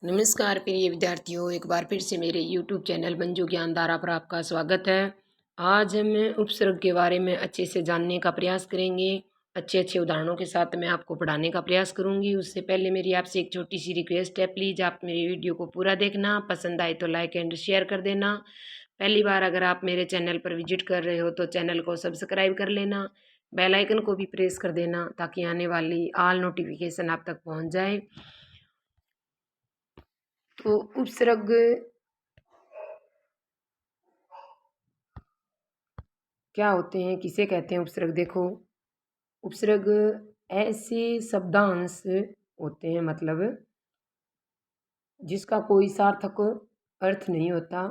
नमस्कार प्रिय विद्यार्थियों, एक बार फिर से मेरे YouTube चैनल मंजू ज्ञानधारा पर आपका स्वागत है। आज हम उपसर्ग के बारे में अच्छे से जानने का प्रयास करेंगे। अच्छे उदाहरणों के साथ मैं आपको पढ़ाने का प्रयास करूंगी। उससे पहले मेरी आपसे एक छोटी सी रिक्वेस्ट है, प्लीज़ आप मेरी वीडियो को पूरा देखना, पसंद आए तो लाइक एंड शेयर कर देना। पहली बार अगर आप मेरे चैनल पर विजिट कर रहे हो तो चैनल को सब्सक्राइब कर लेना, बेल आइकन को भी प्रेस कर देना ताकि आने वाली ऑल नोटिफिकेशन आप तक पहुँच जाए। तो उपसर्ग क्या होते हैं, किसे कहते हैं उपसर्ग? देखो, उपसर्ग ऐसे शब्दांश होते हैं, मतलब जिसका कोई सार्थक अर्थ नहीं होता।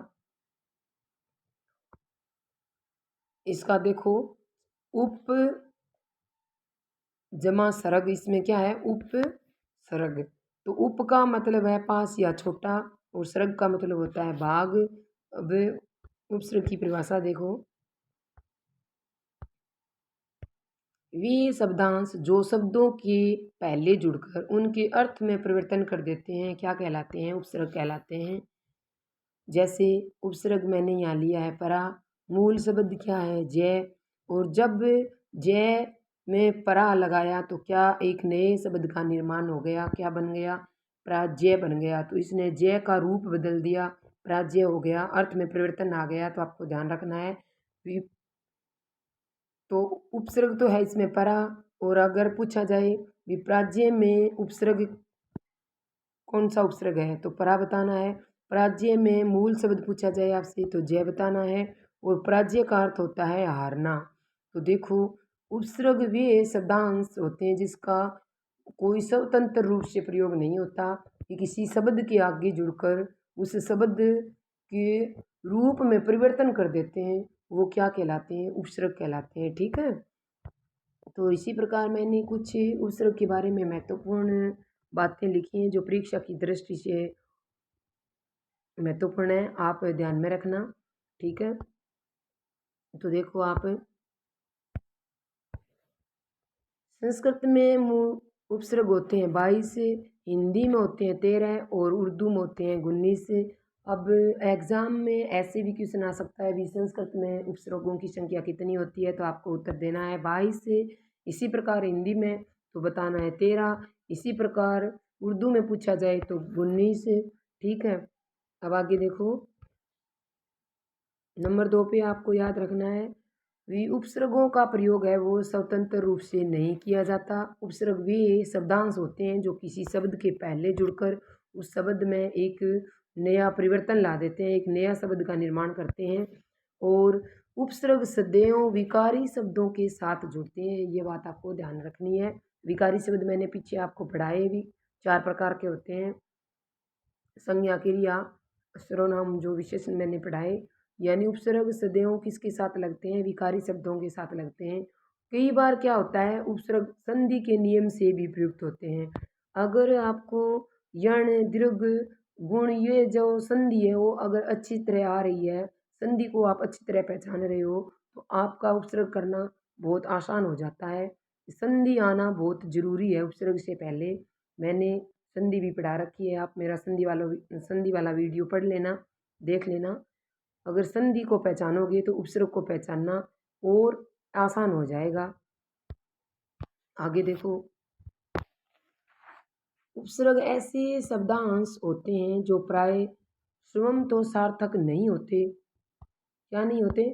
इसका देखो, उप जमा सर्ग, इसमें क्या है? उपसर्ग। तो उप का मतलब है पास या छोटा, और सर्ग का मतलब होता है भाग। अब उपसर्ग की परिभाषा देखो, वे शब्दांश जो शब्दों के पहले जुड़कर उनके अर्थ में परिवर्तन कर देते हैं क्या कहलाते हैं? उपसर्ग कहलाते हैं। जैसे उपसर्ग मैंने यहाँ लिया है परा, मूल शब्द क्या है? जय, और जब जय में परा लगाया तो क्या एक नए शब्द का निर्माण हो गया? क्या बन गया? प्राज्य बन गया। तो इसने जय का रूप बदल दिया, प्राज्य हो गया, अर्थ में परिवर्तन आ गया। तो आपको ध्यान रखना है। तो उपसर्ग तो है इसमें परा, और अगर पूछा जाए विप्राज्य में उपसर्ग कौन सा उपसर्ग है तो परा बताना है। पराज्य में मूल शब्द पूछा जाए आपसे तो जय बताना है, और पराज्य का अर्थ होता है हारना। तो देखो, उपसर्ग वे शब्दांश होते हैं जिसका कोई स्वतंत्र रूप से प्रयोग नहीं होता, कि किसी शब्द के आगे जुड़कर उस शब्द के रूप में परिवर्तन कर देते हैं, वो क्या कहलाते हैं? उपसर्ग कहलाते हैं। ठीक है। तो इसी प्रकार मैंने कुछ उपसर्ग के बारे में महत्वपूर्ण बातें लिखी हैं जो परीक्षा की दृष्टि से महत्वपूर्ण है, आप ध्यान में रखना। ठीक है। तो देखो, आप संस्कृत में उपसर्ग होते हैं 22, हिंदी में होते हैं 13, और उर्दू में होते हैं 19। अब एग्जाम में ऐसे भी क्वेश्चन आ सकता है भी संस्कृत में उपसर्गों की संख्या कितनी होती है, तो आपको उत्तर देना है 22। इसी प्रकार हिंदी में तो बताना है 13। इसी प्रकार उर्दू में पूछा जाए तो 19। ठीक है। अब आगे देखो, नंबर 2 पे आपको याद रखना है, वे उपसर्गों का प्रयोग है वो स्वतंत्र रूप से नहीं किया जाता। उपसर्ग वे शब्दांश होते हैं जो किसी शब्द के पहले जुड़कर उस शब्द में एक नया परिवर्तन ला देते हैं, एक नया शब्द का निर्माण करते हैं। और उपसर्ग सदैव विकारी शब्दों के साथ जुड़ते हैं, ये बात आपको ध्यान रखनी है। विकारी शब्द मैंने पीछे आपको पढ़ाए भी, 4 प्रकार के होते हैं। संज्ञा, क्रिया, सर्वनाम, जो विशेषण मैंने पढ़ाए। यानी उपसर्ग सदैव किसके साथ लगते हैं? विकारी शब्दों के साथ लगते हैं। कई बार क्या होता है, उपसर्ग संधि के नियम से भी प्रयुक्त होते हैं। अगर आपको यण, दीर्घ, गुण, ये जो संधि है वो अगर अच्छी तरह आ रही है, संधि को आप अच्छी तरह पहचान रहे हो, तो आपका उपसर्ग करना बहुत आसान हो जाता है। संधि आना बहुत जरूरी है उपसर्ग से पहले। मैंने संधि भी पढ़ा रखी है, आप मेरा संधि वाला वीडियो पढ़ लेना, देख लेना। अगर संधि को पहचानोगे तो उपसर्ग को पहचानना और आसान हो जाएगा। आगे देखो, उपसर्ग ऐसे शब्दांश होते हैं जो प्राय स्वयं तो सार्थक नहीं होते। क्या नहीं होते?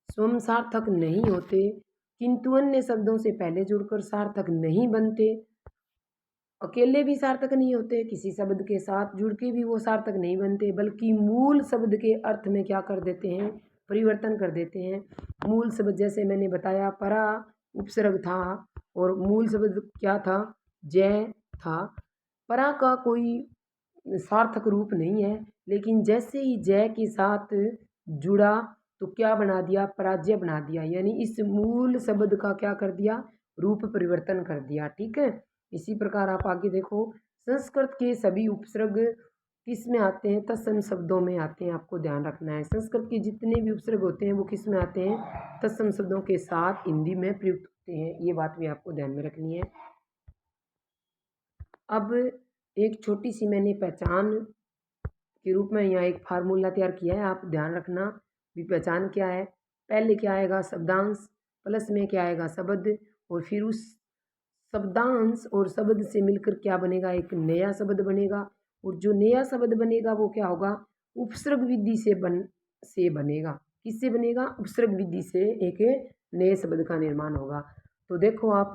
स्वयं सार्थक नहीं होते, किंतु अन्य शब्दों से पहले जुड़कर सार्थक नहीं बनते। अकेले भी सार्थक नहीं होते, किसी शब्द के साथ जुड़ के भी वो सार्थक नहीं बनते, बल्कि मूल शब्द के अर्थ में क्या कर देते हैं? परिवर्तन कर देते हैं। मूल शब्द जैसे मैंने बताया परा उपसर्ग था, और मूल शब्द क्या था? जय था। परा का कोई सार्थक रूप नहीं है, लेकिन जैसे ही जय के साथ जुड़ा तो क्या बना दिया? पराजय बना दिया। यानी इस मूल शब्द का क्या कर दिया? रूप परिवर्तन कर दिया। ठीक है। इसी प्रकार आप आगे देखो, संस्कृत के सभी उपसर्ग किस में आते हैं? तत्सम शब्दों में आते हैं, आपको ध्यान रखना है। संस्कृत के जितने भी उपसर्ग होते हैं वो किस में आते हैं? तत्सम शब्दों के साथ हिंदी में प्रयुक्त होते हैं, ये बात भी आपको ध्यान में रखनी है। अब एक छोटी सी मैंने पहचान के रूप में यहाँ एक फार्मूला तैयार किया है, आप ध्यान रखना। भी पहचान क्या है, पहले क्या आएगा शब्दांश, प्लस में क्या आएगा शब्द, और फिर उस शब्दांश और शब्द से मिलकर क्या बनेगा, एक नया शब्द बनेगा। और जो नया शब्द बनेगा वो क्या होगा, उपसर्ग विधि से बनेगा। किससे बनेगा, उपसर्ग विधि से एक नए शब्द का निर्माण होगा। तो देखो आप,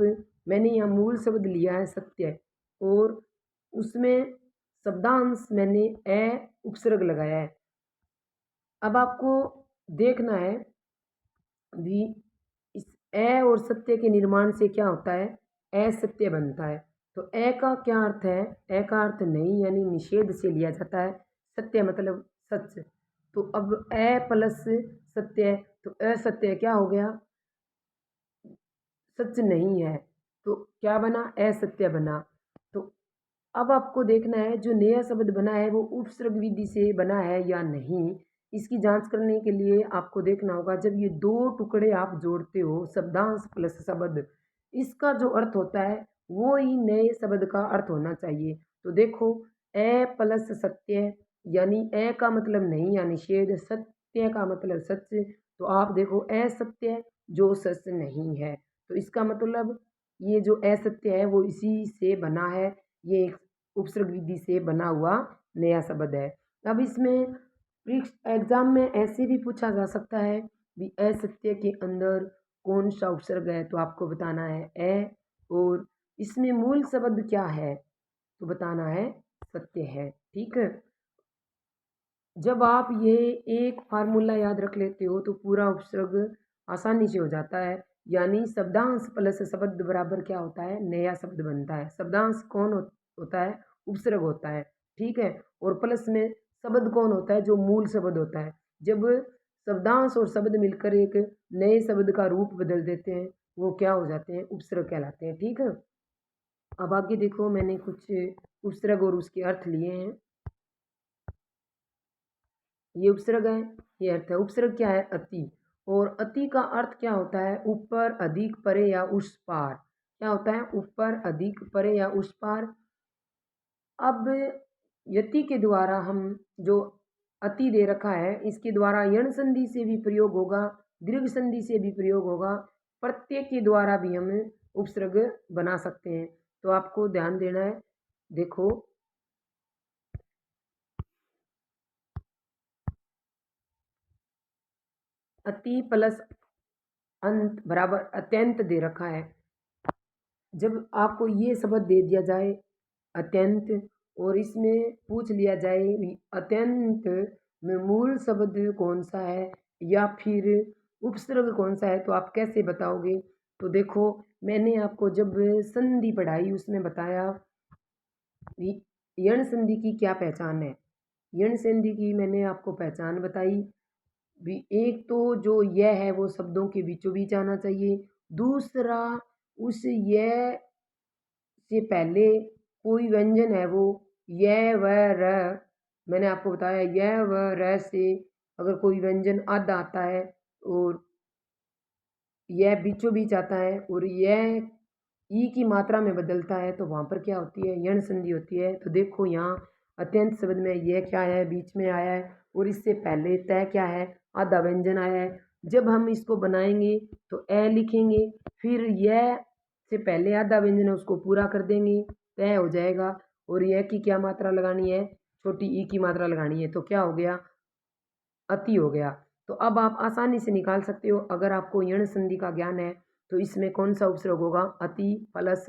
मैंने यहाँ मूल शब्द लिया है सत्य, और उसमें शब्दांश मैंने उपसर्ग लगाया है। अब आपको देखना है भी इस और सत्य के निर्माण से क्या होता है, असत्य बनता है। तो का क्या अर्थ है, का अर्थ नहीं यानी निषेध से लिया जाता है, सत्य मतलब सच। तो अब प्लस सत्य, तो असत्य क्या हो गया, सच नहीं है, तो क्या बना, असत्य बना। तो अब आपको देखना है जो नया शब्द बना है वो उपसर्ग विधि से बना है या नहीं। इसकी जांच करने के लिए आपको देखना होगा, जब ये दो टुकड़े आप जोड़ते हो शब्दांश प्लस शब्द, इसका जो अर्थ होता है वो ही नए शब्द का अर्थ होना चाहिए। तो देखो, प्लस सत्य, यानी का मतलब नहीं या निषेध, सत्य का मतलब सच। तो आप देखो असत्य जो सच नहीं है, तो इसका मतलब ये जो असत्य है वो इसी से बना है, ये एक उपसर्ग विधि से बना हुआ नया शब्द है। अब इसमें एग्जाम में ऐसे भी पूछा जा सकता है भी असत्य के अंदर कौन सा उपसर्ग है, तो आपको बताना है और इसमें मूल शब्द क्या है, तो बताना है सत्य है। ठीक है, जब आप ये एक फार्मूला याद रख लेते हो तो पूरा उपसर्ग आसानी से हो जाता है। यानी शब्दांश प्लस शब्द बराबर क्या होता है, नया शब्द बनता है। शब्दांश कौन होता है, उपसर्ग होता है, ठीक है। और प्लस में शब्द कौन होता है, जो मूल शब्द होता है। जब शब्दांश और शब्द मिलकर एक नए शब्द का रूप बदल देते हैं, वो क्या हो जाते हैं, उपसर्ग कहलाते हैं। ठीक है, अब आगे देखो, मैंने कुछ उपसर्ग और उसके अर्थ लिए हैं। ये उपसर्ग है, ये अर्थ है। उपसर्ग क्या है, अति। और अति का अर्थ क्या होता है, ऊपर, अधिक, परे या उस पार। क्या होता है, ऊपर, अधिक, परे या उस पार। अब यति के द्वारा हम जो अति दे रखा है, इसके द्वारा यण संधि से भी प्रयोग होगा, दीर्घ संधि से भी प्रयोग होगा, प्रत्यय के द्वारा भी हम उपसर्ग बना सकते हैं। तो आपको ध्यान देना है। देखो, अति प्लस अंत बराबर अत्यंत दे रखा है। जब आपको ये शब्द दे दिया जाए अत्यंत, और इसमें पूछ लिया जाए भी अत्यंत में मूल शब्द कौन सा है या फिर उपसर्ग कौन सा है, तो आप कैसे बताओगे। तो देखो, मैंने आपको जब संधि पढ़ाई उसमें बताया भी यण संधि की क्या पहचान है। यण संधि की मैंने आपको पहचान बताई भी, एक तो जो यह है वो शब्दों के बीचों बीच आना चाहिए। दूसरा, उस यह से पहले कोई व्यंजन है वो य व र, मैंने आपको बताया य व र से अगर कोई व्यंजन आधा आता है और यह बीचों बीच आता है और यह ई की मात्रा में बदलता है, तो वहाँ पर क्या होती है, यण संधि होती है। तो देखो यहाँ अत्यंत शब्द में यह क्या है, बीच में आया है, और इससे पहले तय क्या है, आधा व्यंजन आया है। जब हम इसको बनाएंगे तो ए लिखेंगे, फिर यह से पहले आधा व्यंजन है उसको पूरा कर देंगे, तय हो जाएगा। और यह की क्या मात्रा लगानी है, छोटी ई की मात्रा लगानी है, तो क्या हो गया, अति हो गया। तो अब आप आसानी से निकाल सकते हो, अगर आपको यण संधि का ज्ञान है तो इसमें कौन सा उपसर्ग होगा, अति प्लस।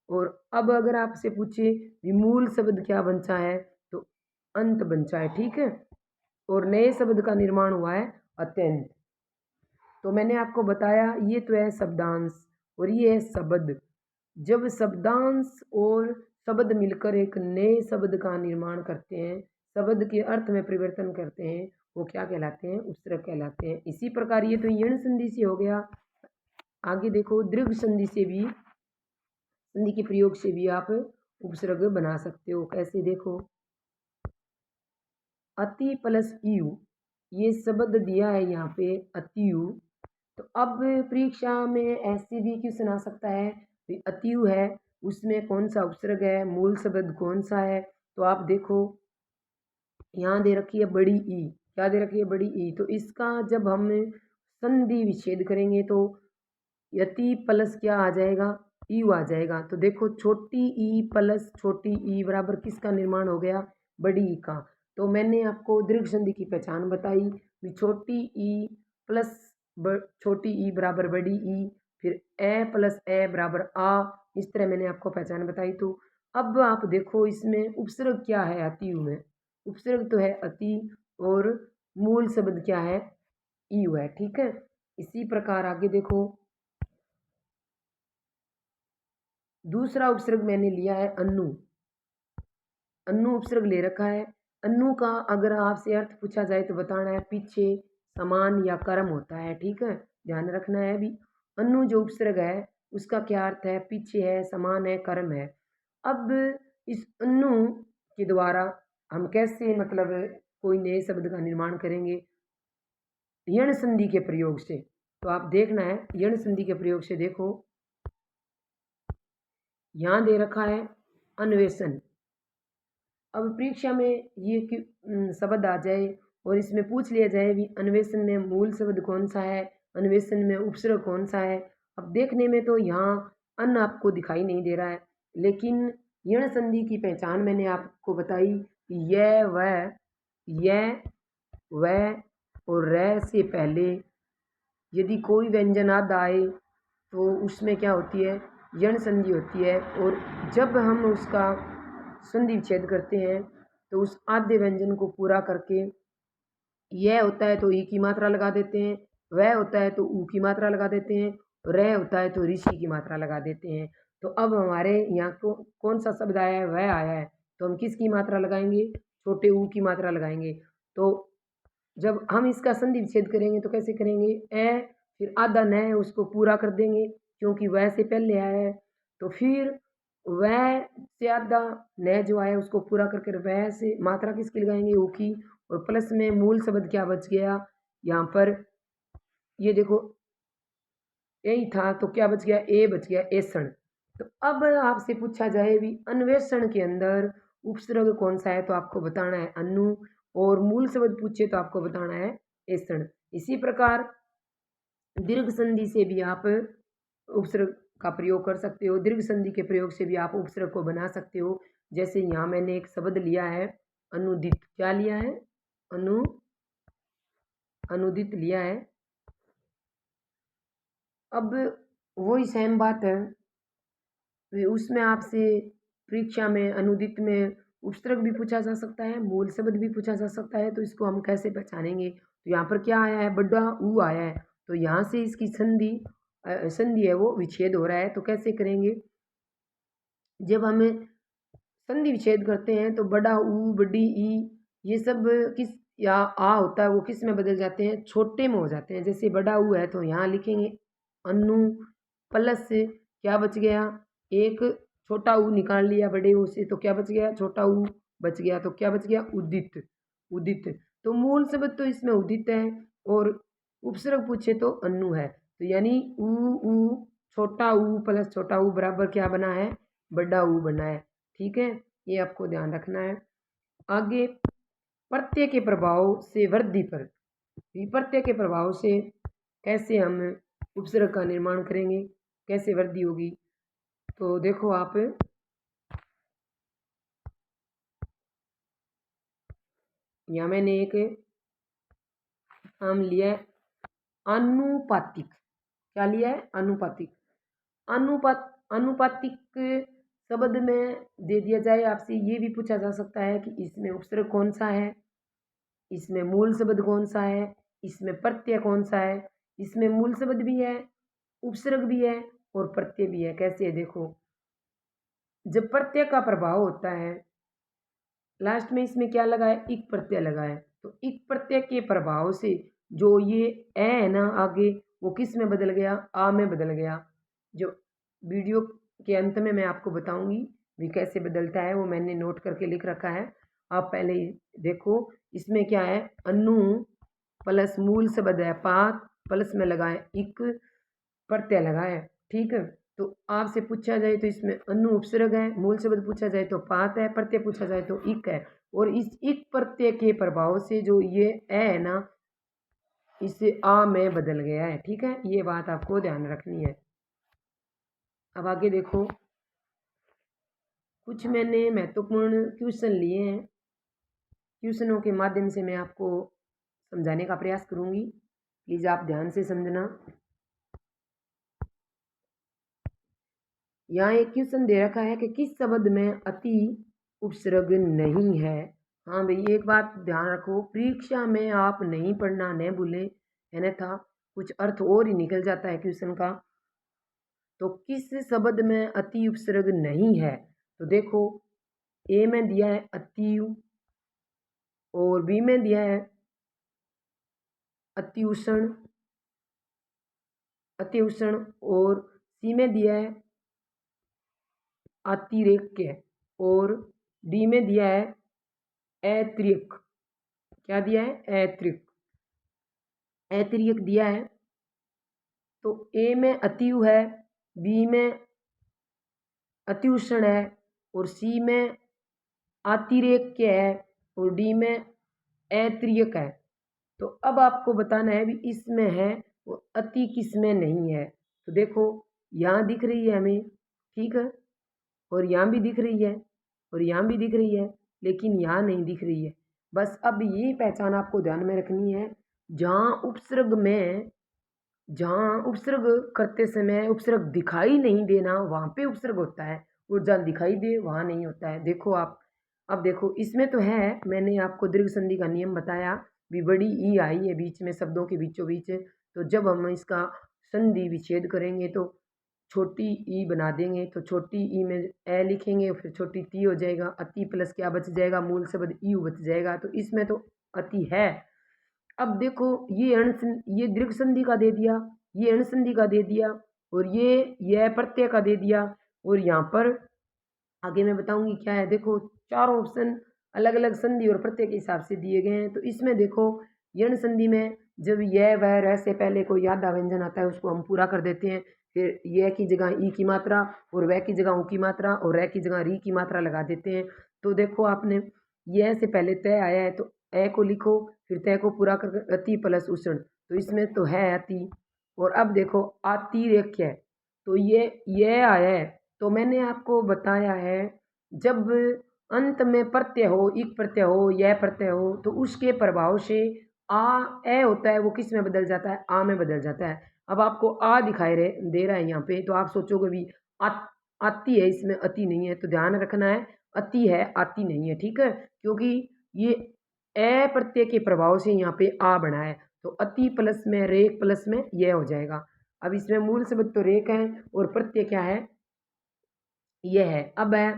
और अब अगर आपसे पूछे विमूल शब्द क्या बनता है, तो अंत बनता है, ठीक है। और नए शब्द का निर्माण हुआ है अत्यंत। तो मैंने आपको बताया ये तो है शब्दांश और ये है शब्द। जब शब्दांश और शब्द मिलकर एक नए शब्द का निर्माण करते हैं, शब्द के अर्थ में परिवर्तन करते हैं, वो क्या कहलाते हैं, उपसर्ग कहलाते हैं। इसी प्रकार ये तो यण संधि से हो गया। आगे देखो, दीर्घ संधि से भी, संधि के प्रयोग से भी आप उपसर्ग बना सकते हो। कैसे, देखो, अति प्लस यू, ये शब्द दिया है यहाँ पे अतियु। तो अब परीक्षा में ऐसे भी क्वेश्चन आ सकता है, अतियु है उसमें कौन सा उपसर्ग है, मूल शब्द कौन सा है। तो आप देखो यहाँ दे रखी है बड़ी ई, क्या दे रखी है बड़ी ई। तो इसका जब हम संधि विच्छेद करेंगे तो यति प्लस क्या आ जाएगा, यू आ जाएगा। तो देखो छोटी ई प्लस छोटी ई बराबर किसका निर्माण हो गया, बड़ी ई का। तो मैंने आपको दीर्घ संधि की पहचान बताई भी छोटी ई प्लस छोटी ई बराबर बड़ी ई, फिर ए प्लस ए बराबर आ। इस तरह मैंने आपको पहचान बताई। तो अब आप देखो इसमें उपसर्ग क्या है, अति में उपसर्ग तो है अति और मूल शब्द क्या है, यू है। ठीक है, इसी प्रकार आगे देखो दूसरा उपसर्ग मैंने लिया है अन्नु। अन्नु उपसर्ग ले रखा है। अन्नु का अगर आपसे अर्थ पूछा जाए तो बताना है पीछे, समान या कर्म होता है। ठीक है, ध्यान रखना है। अभी अन्नु जो उपसर्ग है उसका क्या अर्थ है, पीछे है, समान है, कर्म है। अब इस अन्नु के द्वारा हम कैसे मतलब कोई नए शब्द का निर्माण करेंगे, यण संधि के प्रयोग से। तो आप देखना है यण संधि के प्रयोग से। देखो यहाँ दे रखा है अन्वेषण। अब परीक्षा में ये शब्द आ जाए और इसमें पूछ लिया जाए भी अन्वेषण में मूल शब्द कौन सा है, अन्वेषण में उपसर्ग कौन सा है। अब देखने में तो यहाँ अन्न आपको दिखाई नहीं दे रहा है, लेकिन यण संधि की पहचान मैंने आपको बताई कि यह वह और रह से पहले यदि कोई व्यंजन आद आए तो उसमें क्या होती है, यण संधि होती है। और जब हम उसका संधि विच्छेद करते हैं तो उस आद्य व्यंजन को पूरा करके यह होता है तो ई की मात्रा लगा देते हैं, वह होता है तो ऊ की मात्रा लगा देते हैं, रह होता है तो ऋषि की मात्रा लगा देते हैं। तो अब हमारे यहाँ को कौन सा शब्द आया है, वह आया है। तो हम किसकी मात्रा लगाएंगे, छोटे ऊ की मात्रा लगाएंगे। तो जब हम इसका संधि विच्छेद करेंगे तो कैसे करेंगे, ए फिर आधा न है उसको पूरा कर देंगे क्योंकि वह से पहले आया है। तो फिर वह से आधा न जो आया उसको पूरा करके वह से मात्रा किसकी लगाएंगे, ऊ की। और प्लस में मूल शब्द क्या बच गया यहाँ पर, ये देखो यही था तो क्या बच गया, ए बच गया, एसण। तो अब आपसे पूछा जाए भी अन्वेषण के अंदर उपसर्ग कौन सा है तो आपको बताना है अन्नु, और मूल शब्द पूछे तो आपको बताना है एसण। इसी प्रकार दीर्घ संधि से भी आप उपसर्ग का प्रयोग कर सकते हो, दीर्घ संधि के प्रयोग से भी आप उपसर्ग को बना सकते हो। जैसे यहाँ मैंने एक शब्द लिया है अनुदित, क्या लिया है, अनुदित लिया है। अब वही सेम बात है, उसमें आपसे परीक्षा में अनुदित में उपसर्ग भी पूछा जा सकता है, मूल शब्द भी पूछा जा सकता है। तो इसको हम कैसे पहचानेंगे, तो यहाँ पर क्या आया है, बड़ा ऊ आया है। तो यहाँ से इसकी संधि है वो विच्छेद हो रहा है। तो कैसे करेंगे, जब हमें संधि विच्छेद करते हैं तो बड़ा ऊ बड़ी ई ये सब किस या आ होता है वो किस में बदल जाते हैं, छोटे में हो जाते हैं। जैसे बड़ा ऊ है तो यहाँ लिखेंगे अन्नू प्लस क्या बच गया, एक छोटा ऊ निकाल लिया बड़े ऊ से तो क्या बच गया, छोटा ऊ बच गया। तो क्या बच गया, उदित। उदित तो मूल शब्द तो इसमें उदित है और उपसर्ग पूछे तो अन्नू है। तो यानी ऊ छोटा ऊ प्लस छोटा ऊ बराबर क्या बना है, बड़ा ऊ बना है। ठीक है, ये आपको ध्यान रखना है। आगे प्रत्यय के प्रभाव से वृद्धि पर, विप्रत्यय के प्रभाव से कैसे हम उपसर्ग का निर्माण करेंगे, कैसे वृद्धि होगी। तो देखो आप यहाँ मैंने एक नाम लिया है अनुपातिक, क्या लिया है, अनुपातिक। अनुपातिक शब्द में दे दिया जाए आपसे ये भी पूछा जा सकता है कि इसमें उपसर्ग कौन सा है, इसमें मूल शब्द कौन सा है, इसमें प्रत्यय कौन सा है। इसमें मूल शब्द भी है, उपसर्ग भी है और प्रत्यय भी है। कैसे है देखो, जब प्रत्यय का प्रभाव होता है लास्ट में इसमें क्या लगा है, इक प्रत्यय लगा है। तो इक प्रत्यय के प्रभाव से जो ये ए है ना आगे वो किस में बदल गया, आ में बदल गया। जो वीडियो के अंत में मैं आपको बताऊंगी भी कैसे बदलता है, वो मैंने नोट करके लिख रखा है, आप पहले देखो। इसमें क्या है, अन्नू प्लस मूल शब्द है पात प्लस में लगाए इक प्रत्यय लगाए। ठीक है, तो आपसे पूछा जाए तो इसमें अनु उपसर्ग है, मूल शब्द पूछा जाए तो पात है, प्रत्यय पूछा जाए तो इक है। और इस इक प्रत्यय के प्रभाव से जो ये है ना, इसे आ में बदल गया है। ठीक है, ये बात आपको ध्यान रखनी है। अब आगे देखो, कुछ मैंने महत्वपूर्ण क्वेश्चन लिए हैं। क्वेश्चनों के माध्यम से मैं आपको समझाने का प्रयास करूंगी, प्लीज आप ध्यान से समझना। यहाँ एक क्वेश्चन दे रखा है कि किस शब्द में अति उपसर्ग नहीं है। हाँ भाई, एक बात ध्यान रखो, परीक्षा में आप नहीं पढ़ना न भूलें, अन्यथा कुछ अर्थ और ही निकल जाता है क्वेश्चन का। तो किस शब्द में अति उपसर्ग नहीं है, तो देखो, ए में दिया है अति, और बी में दिया है अति उष्ण, अति उष्ण, और सी में दिया है अतिरेक्य, और डी में दिया है अतिरिक्त। क्या दिया है? अतिरिक्त। अतिरिक्त दिया है। तो ए में अतियु है, बी में अति उष्ण है, और सी में अतिरेक्य है, और डी में अतिरिक्त है। तो अब आपको बताना है भी इसमें है वो अति किस में नहीं है। तो देखो, यहाँ दिख रही है हमें, ठीक है, और यहाँ भी दिख रही है, और यहाँ भी दिख रही है, लेकिन यहाँ नहीं दिख रही है। बस अब ये पहचान आपको ध्यान में रखनी है, जहाँ उपसर्ग करते समय उपसर्ग दिखाई नहीं देना, वहाँ पे उपसर्ग होता है, और जहाँ दिखाई दे वहाँ नहीं होता है। देखो आप, अब देखो इसमें तो है, मैंने आपको दीर्घ संधि का नियम बताया, भी बड़ी ई आई है बीच में, शब्दों के बीचों बीच। तो जब हम इसका संधि विच्छेद करेंगे तो छोटी ई बना देंगे, तो छोटी ई में ए लिखेंगे, फिर छोटी ती हो जाएगा, अति प्लस क्या बच जाएगा, मूल शब्द यू बच जाएगा। तो इसमें तो अति है। अब देखो, ये दीर्घ संधि का दे दिया, ये अण संधि का दे दिया, और ये प्रत्यय का दे दिया, और यहाँ पर आगे मैं बताऊंगी क्या है। देखो, चारों ऑप्शन अलग अलग संधि और प्रत्यय के हिसाब से दिए गए हैं। तो इसमें देखो, यण संधि में जब यह वह रह से पहले कोई यादा व्यंजन आता है उसको हम पूरा कर देते हैं, फिर यह की जगह ई की मात्रा, और वह की जगह ऊ की मात्रा, और रह की जगह री की मात्रा लगा देते हैं। तो देखो, आपने यह से पहले तय आया है तो ए को लिखो, फिर तय को पूरा कर अति प्लस उष्ण, तो इसमें तो है अति। और अब देखो अतिरेक्य, तो ये आया है। तो मैंने आपको बताया है, जब अंत में प्रत्यय हो, इक प्रत्यय हो, यह प्रत्यय हो, तो उसके प्रभाव से आ ए होता है, वो किस में बदल जाता है? आ में बदल जाता है। अब आपको आ दिखाई दे रहा है यहाँ पे, तो आप सोचोगे भी आती है, इसमें अति नहीं है। तो ध्यान रखना है, अति है, आती नहीं है। ठीक है, क्योंकि ये ए प्रत्यय के प्रभाव से यहाँ पे आ बना है, तो अति प्लस में रेख प्लस में यह हो जाएगा। अब इसमें मूल शब्द तो रेख है, और प्रत्यय क्या है? यह है। अब है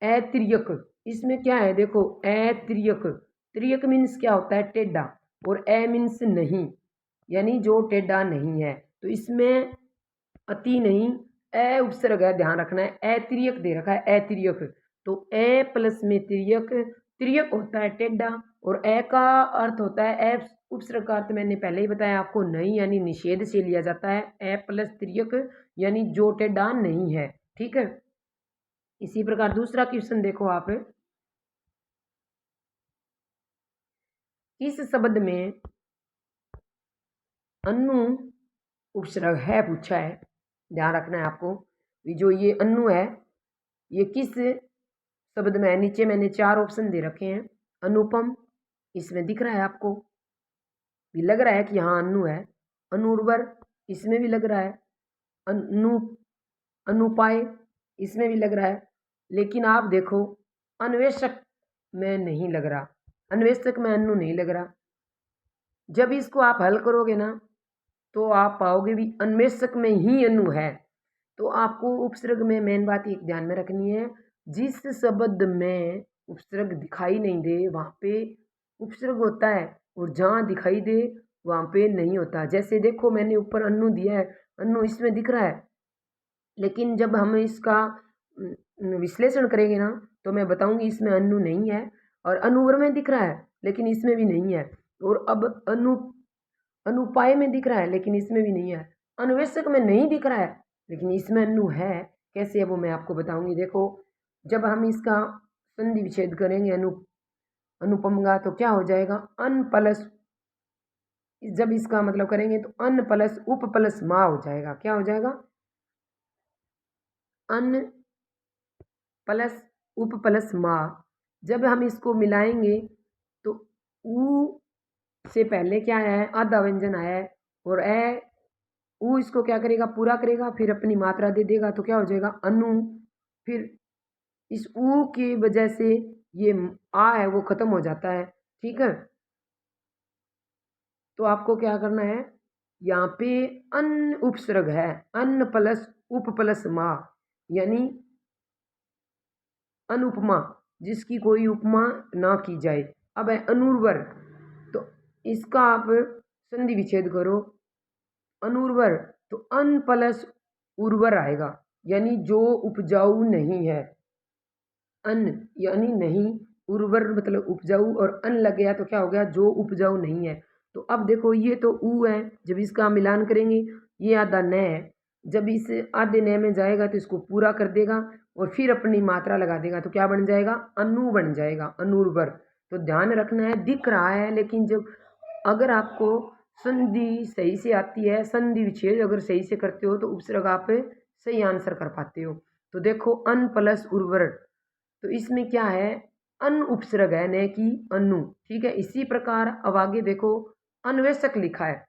अतिर्यक, इसमें क्या है? देखो, अतिर्यक, तिर्यक मीन्स क्या होता है? टेढ़ा, और ए मीन्स नहीं, यानी जो टेढ़ा नहीं है। तो इसमें अति नहीं, ए उपसर्ग है, ध्यान रखना है। अतिर्यक दे रखा है, अतिर्यक। तो ए प्लस में तिर्यक, तिर्यक होता है टेढ़ा, और ए का अर्थ होता है, ए उपसर्ग का अर्थ मैंने पहले ही बताया आपको, नहीं यानी निषेध से लिया जाता है। ए प्लस तिर्यक यानी जो टेढ़ा नहीं है। ठीक है, इसी प्रकार दूसरा क्वेश्चन देखो आप, किस शब्द में अनु उपसर्ग है, पूछा है। ध्यान रखना है आपको, जो ये अनु है, ये किस शब्द में है? नीचे मैंने चार ऑप्शन दे रखे हैं। अनुपम, इसमें दिख रहा है आपको, भी लग रहा है कि हाँ अनु है। अनुर्वर, इसमें भी लग रहा है। अनु अनुपाय, इसमें भी लग रहा है। लेकिन आप देखो, अन्वेषक में नहीं लग रहा, अन्वेषक में अनु नहीं लग रहा। जब इसको आप हल करोगे ना, तो आप पाओगे भी अन्वेषक में ही अनु है। तो आपको उपसर्ग में मेन बात एक ध्यान में रखनी है, जिस शब्द में उपसर्ग दिखाई नहीं दे वहाँ पे उपसर्ग होता है, और जहाँ दिखाई दे वहाँ पे नहीं होता। जैसे देखो, मैंने ऊपर अनु दिया है, अनु इसमें दिख रहा है, लेकिन जब हम इसका विश्लेषण करेंगे ना, तो मैं बताऊंगी इसमें अनु नहीं है। और अनुवर में दिख रहा है, लेकिन इसमें भी नहीं है। और अब अनुपाय में दिख रहा है, लेकिन इसमें भी नहीं है। अन्वेषक में नहीं दिख रहा है, लेकिन इसमें अनु है, कैसे है वो मैं आपको बताऊंगी। देखो, जब हम इसका संधि विच्छेद करेंगे अनुपम का, तो क्या हो जाएगा, अन प्लस, जब इसका मतलब करेंगे तो अन प्लस उप प्लस मा हो जाएगा। क्या हो जाएगा, अन प्लस उप प्लस मा। जब हम इसको मिलाएंगे तो ऊ से पहले क्या आया है, आधा व्यंजन आया है, और ए ऊ इसको क्या करेगा, पूरा करेगा, फिर अपनी मात्रा दे देगा, तो क्या हो जाएगा, अनु। फिर इस ऊ की वजह से ये आ है वो खत्म हो जाता है। ठीक है, तो आपको क्या करना है, यहाँ पे अन उपसर्ग है, अन प्लस उप प्लस मा, यानी अनुपमा, जिसकी कोई उपमा ना की जाए। अब है अनुर्वर, तो इसका आप संधि विच्छेद करो, अनुर्वर, तो अन प्लस उर्वर आएगा, यानी जो उपजाऊ नहीं है। अन यानी नहीं, उर्वर मतलब उपजाऊ, और अन लग गया तो क्या हो गया, जो उपजाऊ नहीं है। तो अब देखो, ये तो ऊ है, जब इसका मिलान करेंगे, ये आधा न है, जब इस आधे न में जाएगा तो इसको पूरा कर देगा और फिर अपनी मात्रा लगा देगा, तो क्या बन जाएगा, अनु बन जाएगा, अनुर्वर। तो ध्यान रखना है, दिख रहा है, लेकिन जब अगर आपको संधि सही से आती है, संधि विच्छेद अगर सही से करते हो, तो उपसर्ग आप सही आंसर कर पाते हो। तो देखो, अन प्लस उर्वर, तो इसमें क्या है, अन उपसर्ग है, न कि अनु। ठीक है, इसी प्रकार अब आगे देखो, अन्वेषक लिखा है,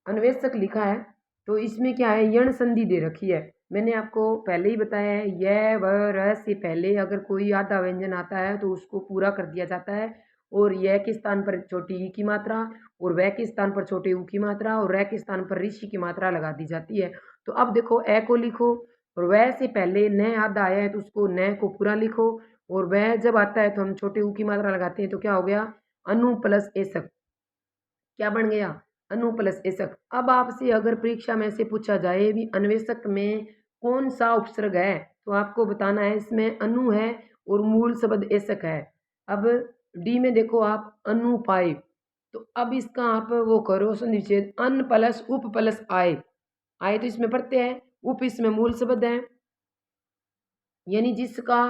अन्वेषक लिखा है, तो इसमें क्या है, यण संधि दे रखी है। मैंने आपको पहले ही बताया है, यह व र से पहले अगर कोई आधा व्यंजन आता है तो उसको पूरा कर दिया जाता है, और यह के स्थान पर छोटी ई की मात्रा, और वह के स्थान पर छोटे ऊ की मात्रा, और रह के स्थान पर ऋषि की मात्रा लगा दी जाती है। तो अब देखो, ए को लिखो, और वह से पहले न आधा आया है तो उसको न को पूरा लिखो, और वह जब आता है तो हम छोटे ऊ की मात्रा लगाते हैं, तो क्या हो गया, अनु प्लस एसक। क्या बन गया, अनु प्लस एसक। अब आपसे अगर परीक्षा में से पूछा जाए भी अन्वेषक में कौन सा उपसर्ग है, तो आपको बताना है इसमें अनु है और मूल शब्द एसक है। अब डी में देखो आप, अनुपाय, तो अब इसका आप वो करो संधिच्छेद, अन प्लस उप प्लस आय, आय तो इसमें प्रत्यय है, उप इसमें मूल शब्द है, यानी जिसका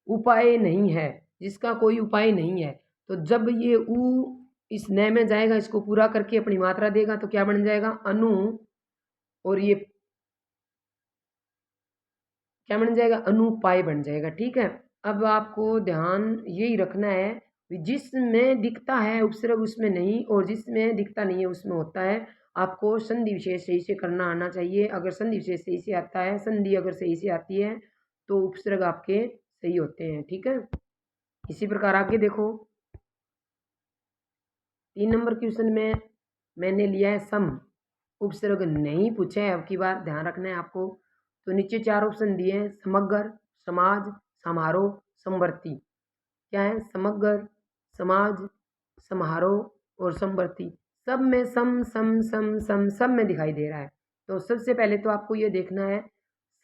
उपाय नहीं है, जिसका कोई उपाय नहीं है। तो जब ये ऊ इस न में जाएगा, इसको पूरा करके अपनी मात्रा देगा, तो क्या बन जाएगा, अनु, और ये क्या बन जाएगा, अनुपाय बन जाएगा। ठीक है, अब आपको ध्यान यही रखना है, जिसमें दिखता है उपसर्ग उसमें नहीं, और जिसमें दिखता नहीं है उसमें होता है। आपको संधि विशेष सही से करना आना चाहिए। अगर संधि विशेष सही से आता है, संधि अगर सही से आती है, तो उपसर्ग आपके सही होते हैं। ठीक है, इसी प्रकार आगे देखो, 3 नंबर क्वेश्चन में मैंने लिया है सम, उपसर्ग नहीं पूछे हैं, अब की बार ध्यान रखना है आपको। तो नीचे 4 ऑप्शन दिए हैं, समग्र, समाज, समारोह, समवर्ती। क्या है, समग्र, समाज, समारोह और समवर्ती। सब में सम सम सम सम सब में दिखाई दे रहा है। तो सबसे पहले तो आपको ये देखना है,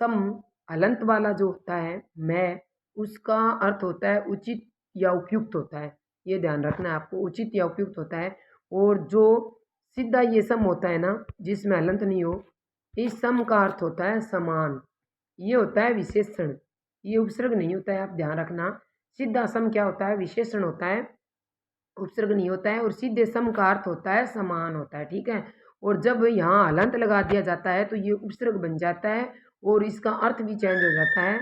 सम हलंत वाला जो होता है, मैं, उसका अर्थ होता है उचित या उपयुक्त होता है। ये ध्यान रखना है आपको, उचित या उपयुक्त होता है। और जो सीधा ये सम होता है ना, जिसमें हलंत नहीं हो, इस सम का अर्थ होता है समान। ये होता है विशेषण, ये उपसर्ग नहीं होता है, आप ध्यान रखना। सीधा सम क्या होता है, विशेषण होता है, उपसर्ग नहीं होता है, और सीधे सम का अर्थ होता है समान होता है। ठीक है, और जब यहाँ हलंत लगा दिया जाता है तो ये उपसर्ग बन जाता है, और इसका अर्थ भी चेंज हो जाता है,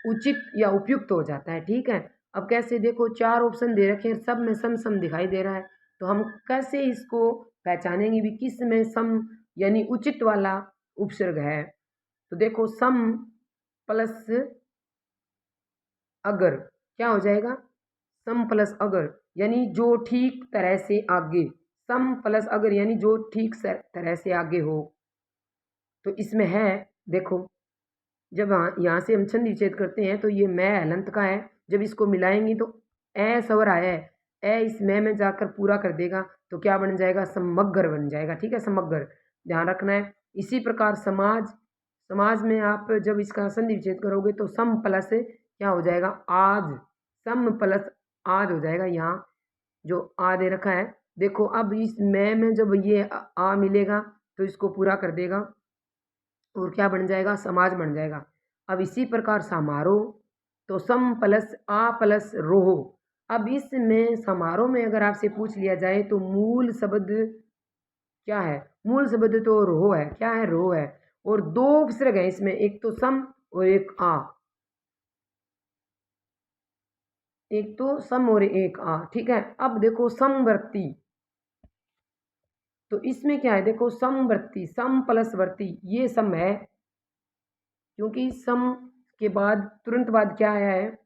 उचित या उपयुक्त हो जाता है। ठीक है, अब कैसे, देखो 4 ऑप्शन दे रखे हैं, सब में सम सम दिखाई दे रहा है, तो हम कैसे इसको पहचानेंगे भी किस में सम यानी उचित वाला उपसर्ग है। तो देखो, सम प्लस अगर, क्या हो जाएगा, सम प्लस अगर, यानी जो ठीक तरह से आगे, सम प्लस अगर यानी जो ठीक तरह से आगे हो। तो इसमें है, देखो, जब यहाँ से हम छंद विच्छेद करते हैं तो ये मैं हलंत का है, जब इसको मिलाएंगे तो ए स्वर आया है, ए इस में जाकर पूरा कर देगा, तो क्या बन जाएगा, समग्र बन जाएगा। ठीक है, समग्र, ध्यान रखना है। इसी प्रकार समाज, समाज में आप जब इसका संधि विच्छेद करोगे तो सम प्लस क्या हो जाएगा, आज, सम प्लस आज हो जाएगा। यहाँ जो आ दे रखा है, देखो अब इस में जब ये आ मिलेगा तो इसको पूरा कर देगा, और क्या बन जाएगा, समाज बन जाएगा। अब इसी प्रकार समारोह, तो सम प्लस आ प्लस रोह। अब इसमें समारोह में अगर आपसे पूछ लिया जाए तो मूल शब्द क्या है, मूल शब्द तो रोह है, क्या है, रोह है। और दो उपसर्ग है इसमें, एक तो सम और एक आ, एक तो सम और एक आ, ठीक है। अब देखो समवर्ती, तो इसमें क्या है, देखो समवर्ती, सम प्लस वर्ती, ये सम है, क्योंकि सम के बाद तुरंत बाद क्या आया है,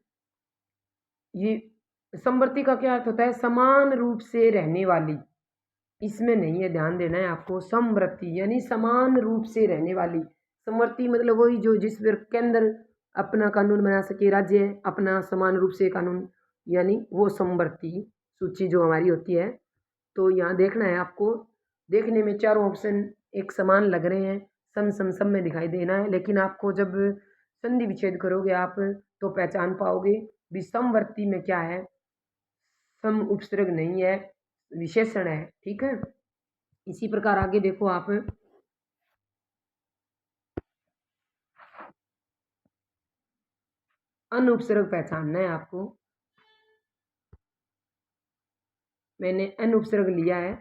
ये समवर्ती का क्या अर्थ होता है, समान रूप से रहने वाली, इसमें नहीं है, ध्यान देना है आपको। समवर्ती यानी समान रूप से रहने वाली, समवर्ती मतलब वही जो जिस वर्ग के अंदर अपना कानून बना सके, राज्य अपना समान रूप से कानून, यानी वो समवर्ती सूची जो हमारी होती है। तो यहाँ देखना है आपको, देखने में चारों ऑप्शन एक समान लग रहे हैं, सम सम सम में दिखाई देना है, लेकिन आपको जब संधि विच्छेद करोगे आप तो पहचान पाओगे विषमवर्ती में क्या है, सम उपसर्ग नहीं है, विशेषण है, ठीक है। इसी प्रकार आगे देखो आप, अन उपसर्ग पहचानना है आपको। मैंने अन उपसर्ग लिया है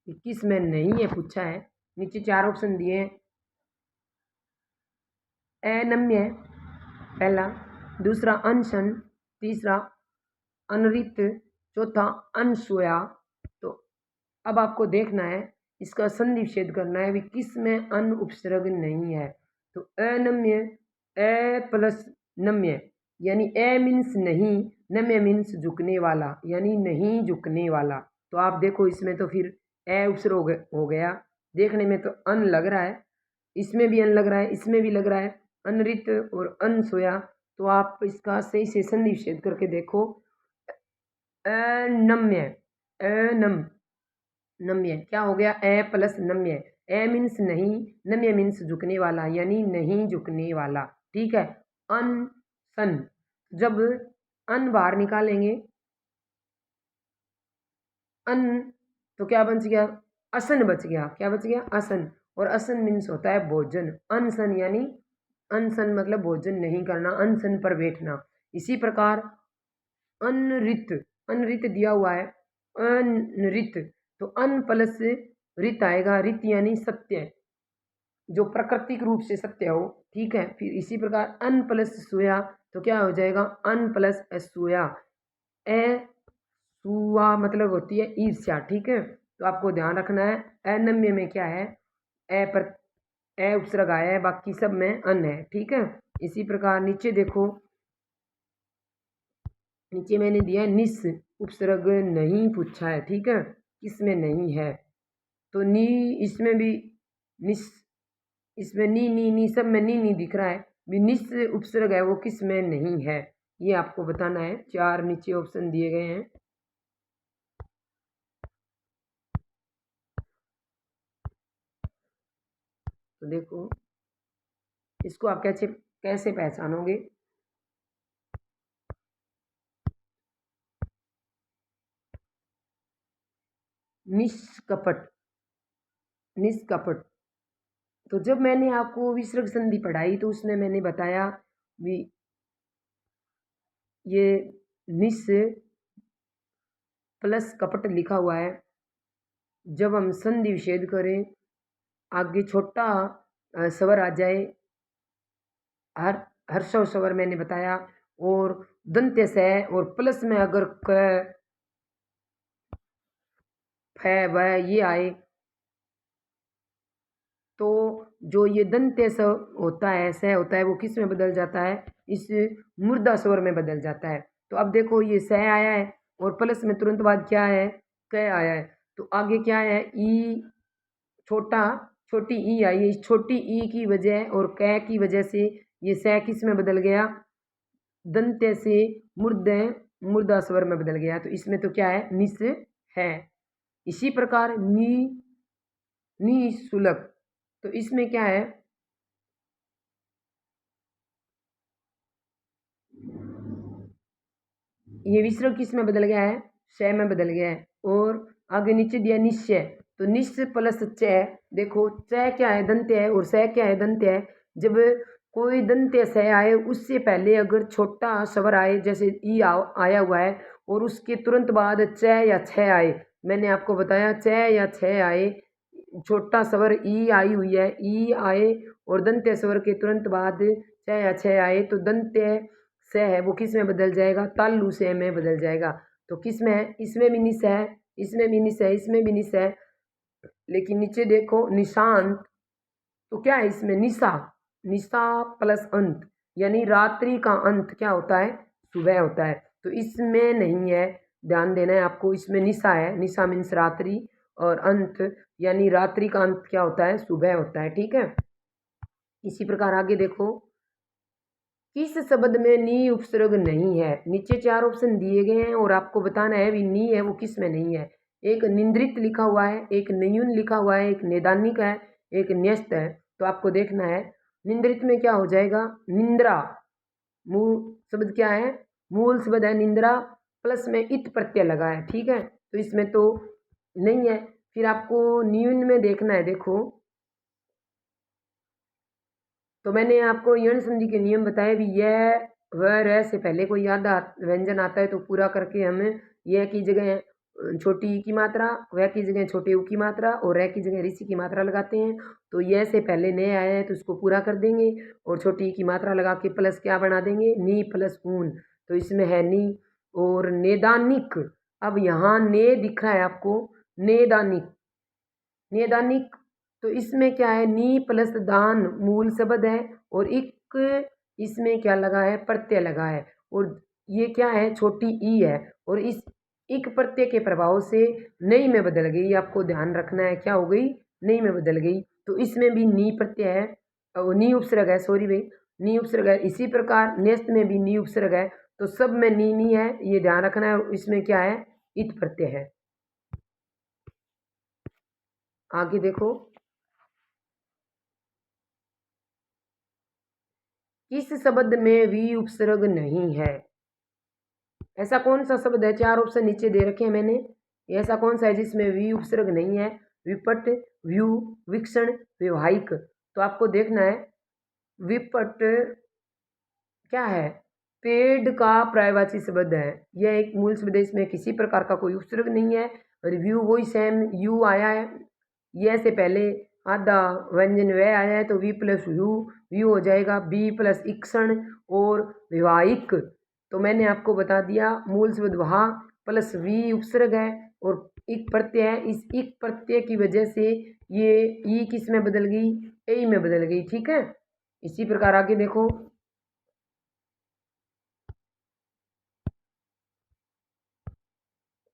कि किस में नहीं है पूछा है, नीचे चार ऑप्शन दिए हैं। अनम्य पहला, दूसरा अनशन, तीसरा अनरित, चौथा अनसोया। तो अब आपको देखना है, इसका संधि विच्छेद करना है भी किस में अन उपसर्ग नहीं है। तो अनम्य, ए प्लस नम्य, यानी ए मीन्स नहीं, नम्य मीन्स झुकने वाला, यानी नहीं झुकने वाला। तो आप देखो इसमें तो फिर ए उपसर्ग हो गया, देखने में तो अन लग रहा है, इसमें भी अन लग रहा है, इसमें भी लग रहा है, अनरित और अनसोया। तो आप इसका सही से संधि विच्छेद करके देखो, अनम्य, अनम, नम्य क्या हो गया, ए प्लस नम्य, ए मीन्स नहीं, नम्य मीन्स झुकने वाला, यानी नहीं झुकने वाला, ठीक है। अन सन, जब अन बाहर निकालेंगे, अन, तो क्या बच गया, असन बच गया, क्या बच गया, असन। और असन मीन्स होता है भोजन, अनसन यानी, अनसन मतलब भोजन नहीं करना, अनसन पर बैठना। इसी प्रकार अनरित, अनरित दिया हुआ है, अनरित, तो अन प्लस रित आएगा, रित यानी सत्य, जो प्राकृतिक रूप से सत्य हो, ठीक है। फिर इसी प्रकार अन प्लस सोया, तो क्या हो जाएगा, अन प्लस सोया, ए सुआ मतलब होती है ईर्ष्या, ठीक है। तो आपको ध्यान रखना है, अनम्य में क्या है, ए पर ए उपसर्ग आया है, बाकी सब में अन है, ठीक है। इसी प्रकार नीचे देखो, नीचे मैंने दिया है निस, उपसर्ग नहीं पूछा है, ठीक है, किसमें नहीं है। तो नी, इसमें भी निस, इसमें नी नी नी सब में नी नी दिख रहा है, भी निस उपसर्ग है वो किस में नहीं है, ये आपको बताना है। चार नीचे ऑप्शन दिए गए हैं, तो देखो इसको आप कैसे कैसे पहचानोगे। निष्कपट, निष्कपट, तो जब मैंने आपको विसर्ग संधि पढ़ाई तो उसमें मैंने बताया भी ये निस प्लस कपट लिखा हुआ है, जब हम संधि विच्छेद करें, आगे छोटा स्वर आ जाए, हर हर्षव स्वर मैंने बताया, और दंत्य से और प्लस में अगर क फ व ये आए, तो जो ये दंत्य स होता है, स होता है, वो किस में बदल जाता है, इस मुर्दा स्वर में बदल जाता है। तो अब देखो ये स आया है और प्लस में तुरंत बाद क्या है, क आया है, तो आगे क्या है, ई, छोटा, छोटी ई आई है, इस छोटी ई की वजह और कै की वजह से ये स किस में बदल गया, दंत्य से मुर्दे, मुर्दा स्वर में बदल गया। तो इसमें तो क्या है, निस है। इसी प्रकार नी, नी सुलभ, तो इसमें क्या है, ये विसर्ग किस में बदल गया है, श में बदल गया है। और आगे नीचे दिया निश्चय, तो निस प्लस च, देखो च क्या है, दंत्य है, और स क्या है, दंत्य है। जब कोई दंत्य स आए उससे पहले अगर छोटा स्वर आए, जैसे ई आया हुआ है, और उसके तुरंत बाद च या छ आए, मैंने आपको बताया च या छ आए, छोटा स्वर ई आई हुई है, ई आए और दंत्य स्वर के तुरंत बाद छ या छ आए, तो दंत्य स है वो किस में बदल जाएगा, तालु से में बदल जाएगा। तो किस में है, इसमें भी निस है, इसमें भी निस है, इसमें भी निस है, लेकिन नीचे देखो निशांत, तो क्या है इसमें, निशा, निशा प्लस अंत, यानी रात्रि का अंत क्या होता है, सुबह होता है। तो इसमें नहीं है, ध्यान देना है आपको, इसमें निशा है, निशा मीन्स रात्रि, और अंत यानी रात्रि का अंत क्या होता है, सुबह होता है। ठीक है, इसी प्रकार आगे देखो, किस शब्द में नी उपसर्ग नहीं है। नीचे 4 ऑप्शन दिए गए हैं और आपको बताना है भी नी है वो किस में नहीं है। एक निंद्रित लिखा हुआ है, एक नयून लिखा हुआ है, एक नैदानिक है, एक न्यस्त है। तो आपको देखना है निंद्रित में क्या हो जाएगा, निंद्रा, मूल शब्द क्या है, मूल शब्द है निंद्रा, प्लस में इत प्रत्यय लगा है। ठीक है, तो इसमें तो नहीं है। फिर आपको न्यून में देखना है, देखो तो मैंने आपको यण संधि के नियम बताए भी, यह व र से पहले कोई आधा व्यंजन आता है तो पूरा करके हम यह की जगह छोटी ई की मात्रा, वह की जगह छोटे ऊ की मात्रा और रह की जगह ऋषि की मात्रा लगाते हैं। तो यह से पहले ने आया है तो उसको पूरा कर देंगे और छोटी ई की मात्रा लगा के प्लस क्या बना देंगे, नी प्लस ऊन। तो इसमें है नी और नेदानिक। अब यहाँ ने दिख रहा है आपको, नेदानिक, नेदानिक, तो इसमें क्या है, नी प्लस दान मूल शब्द है और इक इसमें क्या लगा है, प्रत्यय लगा है, और ये क्या है, छोटी ई है, और इस इक प्रत्यय के प्रभाव से नई में बदल गई। आपको ध्यान रखना है क्या हो गई, नई में बदल गई। तो इसमें भी नी प्रत्यय है, नी उपसर्ग है, सॉरी भाई, नी उपसर्ग है। इसी प्रकार नेस्त में भी नी उपसर्ग है, तो सब में नी नी है, ये ध्यान रखना है। इसमें क्या है, इत प्रत्यय है। आगे देखो, किस शब्द में वी उपसर्ग नहीं है। ऐसा कौन सा शब्द है, 4 ऑप्शन नीचे दे रखे हैं मैंने, ऐसा कौन सा है जिसमें वी उपसर्ग नहीं है, विपट, व्यू, विक्षण, व्यवहारिक। तो आपको देखना है, विपट क्या है, पेड़ का पर्यायवाची शब्द है, यह एक मूल शब्द है, इसमें किसी प्रकार का कोई उपसर्ग नहीं है। रिव्यू वही सेम यू आया है, यह से पहले आधा व्यंजन वह आया है, तो वी प्लस यू, व्यू हो जाएगा बी प्लस इक्षण और विवाहिक। तो मैंने आपको बता दिया, मूल शब्द वहा प्लस वी उपसर्ग है और इक प्रत्यय है, इस इक प्रत्यय की वजह से ये ई किस में बदल गई, ए में बदल गई। ठीक है, इसी प्रकार आगे देखो,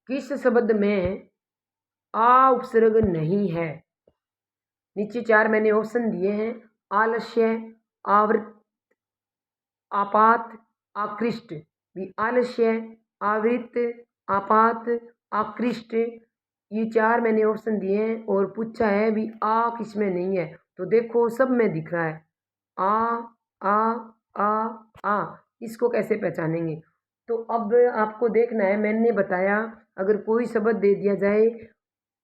किस शब्द में आ उपसर्ग नहीं है। नीचे 4 मैंने ऑप्शन दिए हैं, आलस्य, आवृत, आपात, आकृष्ट। भी आलस्य, आवृत, आपात, आकृष्ट, ये 4 मैंने ऑप्शन दिए हैं और पूछा है भी आ किस में नहीं है। तो देखो सब में दिख रहा है, आ आ आ आ, इसको कैसे पहचानेंगे। तो अब आपको देखना है, मैंने बताया अगर कोई शब्द दे दिया जाए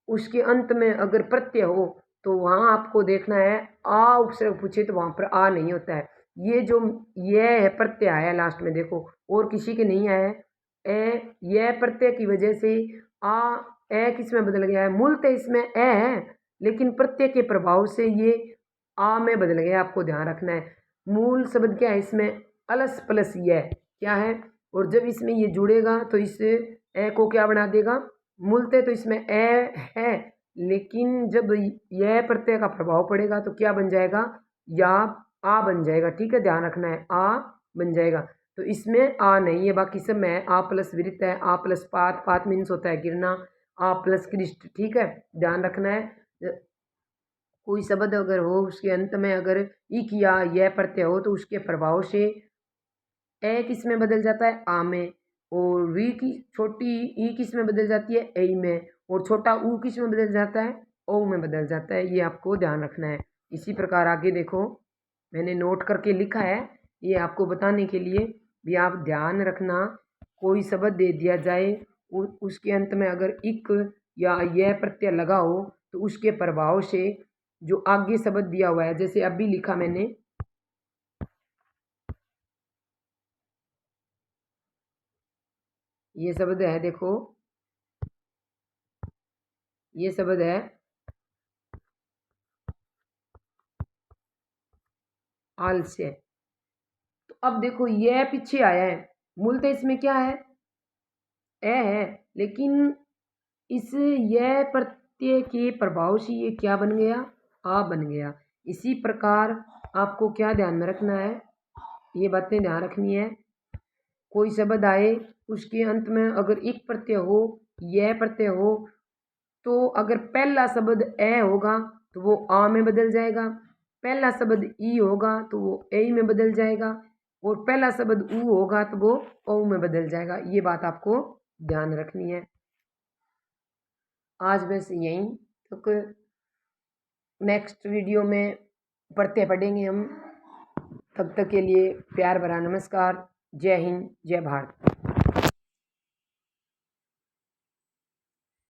उसके अंत में अगर प्रत्यय हो तो वहाँ आपको देखना है, आ उपसर्ग पूछे तो वहाँ पर आ नहीं होता है। ये जो यह है प्रत्यय आया लास्ट में देखो, और किसी के नहीं आया है। ए, यह प्रत्यय की वजह से आ ए किस में बदल गया है, मूलतः इसमें ए है लेकिन प्रत्यय के प्रभाव से ये आ में बदल गया। आपको ध्यान रखना है, मूल शब्द क्या है इसमें, अलस प्लस यह क्या है, और जब इसमें ये जुड़ेगा तो इस ए को क्या बना देगा, मूलतः तो इसमें ए है लेकिन जब यह प्रत्यय का प्रभाव पड़ेगा तो क्या बन जाएगा, या आ बन जाएगा। ठीक है, ध्यान रखना है, आ बन जाएगा। तो इसमें आ नहीं है, बाकी सब में आ प्लस विरित है, आ प्लस पात, पात मीन्स होता है गिरना, आ प्लस कृष्ट। ठीक है, ध्यान रखना है, कोई शब्द अगर हो उसके अंत में अगर इक या यह प्रत्यय हो तो उसके प्रभाव से ए किस में बदल जाता है, आ में, और वी की छोटी ई किस में बदल जाती है, ए में, और छोटा ऊ किस में बदल जाता है, ओ में बदल जाता है। ये आपको ध्यान रखना है। इसी प्रकार आगे देखो, मैंने नोट करके लिखा है ये आपको बताने के लिए भी, आप ध्यान रखना, कोई शब्द दे दिया जाए उसके अंत में अगर इक या यह प्रत्यय लगा हो तो उसके प्रभाव से जो आगे शब्द दिया हुआ है, जैसे अभी लिखा मैंने, ये शब्द है, देखो ये शब्द है आलस्य। तो अब देखो यह पीछे आया है, मूलतः इसमें क्या है, ए है, लेकिन इस यह प्रत्यय के प्रभाव से ये क्या बन गया, आ बन गया। इसी प्रकार आपको क्या ध्यान में रखना है, ये बातें ध्यान रखनी है। कोई शब्द आए, उसके अंत में अगर एक प्रत्यय हो, यह प्रत्यय हो, तो अगर पहला शब्द ए होगा तो वो आ में बदल जाएगा, पहला शब्द ई होगा तो वो ए में बदल जाएगा, और पहला शब्द ऊ होगा तो वो ओ में बदल जाएगा। ये बात आपको ध्यान रखनी है। आज बस यहीं तक, नेक्स्ट वीडियो में पढ़ते पढ़ेंगे हम। तब तक के लिए प्यार भरा नमस्कार। जय हिंद, जय भारत।